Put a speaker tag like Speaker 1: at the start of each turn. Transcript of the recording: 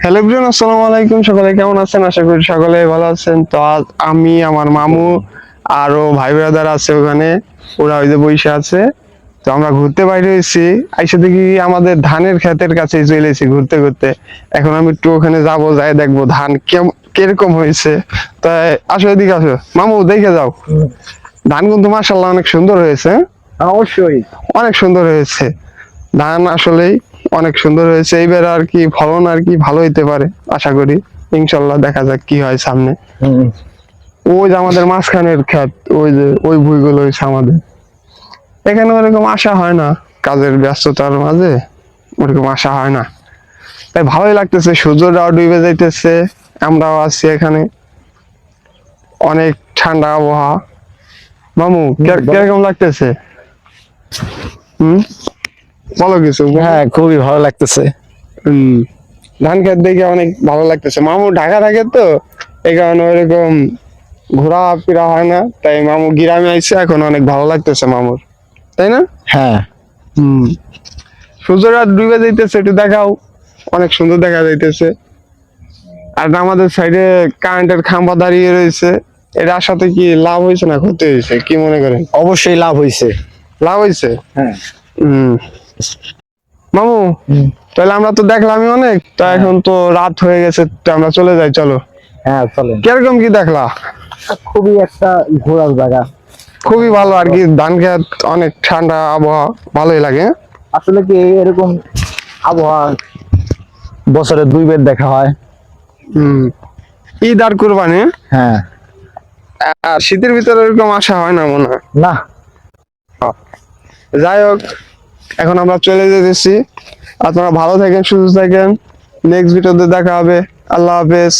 Speaker 1: Hello everyone, আসসালামু আলাইকুম। সকলে কেমন আছেন? আশা করি সকলে ভালো আছেন। তো আজ আমি, আমার মামু আরো ভাই ব্রাদার আছে ওখানে, ওরা ওই যে বসে আছে। তো আমরা ঘুরতে বাইরে হয়েছি, আইসা দেখি আমাদের ধানের ক্ষেতের কাছে চলে এসেছি ঘুরতে ঘুরতে। এখন আমি একটু ওখানে যাবো, যাই দেখবো ধান কিরকম হয়েছে। তাই আসো, এদিকে আসো মামু, দেখে যাও। ধান কিন্তু মাশাআল্লাহ অনেক সুন্দর হয়েছে।
Speaker 2: অবশ্যই
Speaker 1: অনেক সুন্দর হয়েছে ধান, আসলেই অনেক সুন্দর হয়েছে। এইবার আর কি ফলন আর কি ভালো হইতে পারে আশা করি, ইনশাল্লাহ। দেখা যাক কি হয় সামনে। ওই যে আমাদের মাঝখানের ক্ষেত, ওই যে ওই ভুইগুলো হয়েছে আমাদের। এখানে ওরকম আশা হয় না, কাজের ব্যস্ততার মাঝে ওরকম আশা হয় না। তাই ভালোই লাগতেছে, সূর্যটাও ডুবে যাইতেছে, আমরাও আছি এখানে। অনেক ঠান্ডা আবহাওয়া। মামু কিরকম লাগতেছে? বলো কিছু।
Speaker 2: হ্যাঁ, খুবই ভালো লাগতেছে।
Speaker 1: ধান খেত দেখে অনেক ভালো লাগতেছে। মামু ঢাকা থাকে তো, এই কারণে ওইরকম ঘোরাফেরা হয় না। তাই মামু গ্রামে আইসে, এখন অনেক ভালো লাগতেছে মামুর, তাই না?
Speaker 2: হ্যাঁ,
Speaker 1: সূর্যটা ডুবে যাইতেছে, একটু দেখাও। অনেক সুন্দর দেখা যাইতেছে। আর আমাদের সাইডে কারেন্টের খাম্বা দাঁড়িয়ে রয়েছে। এটা আসাতে কি লাভ হয়েছে না ক্ষতি হয়েছে, কি মনে করেন?
Speaker 2: অবশ্যই লাভ হয়েছে।
Speaker 1: লাভ হয়েছে।
Speaker 2: হ্যাঁ।
Speaker 1: মামু, তাহলে আমরা তো দেখলামই অনেক, তা এখন তো রাত হয়ে গেছে, তো আমরা চলে যাই, চলো।
Speaker 2: হ্যাঁ, চলেন।
Speaker 1: কিরকম কি দেখলা?
Speaker 2: খুবই একটা ঘোরার জায়গা।
Speaker 1: খুবই ভালো আর কি, ধান খেত, অনেক ঠান্ডা আবহাওয়া, ভালোই লাগে।
Speaker 2: আসলে কি এরকম আবহাওয়া বছরে 2 বার দেখা হয়।
Speaker 1: ঈদ আর কুরবানি।
Speaker 2: হ্যাঁ।
Speaker 1: আর শীতের ভিতরে এরকম আসা হয় না মনে হয়।
Speaker 2: না।
Speaker 1: যাই হোক, এখন আমরা চলে যেতেছি। আপনারা ভালো থাকেন, সুস্থ থাকেন। নেক্সট ভিডিওতে দেখা হবে। আল্লাহ হাফেজ।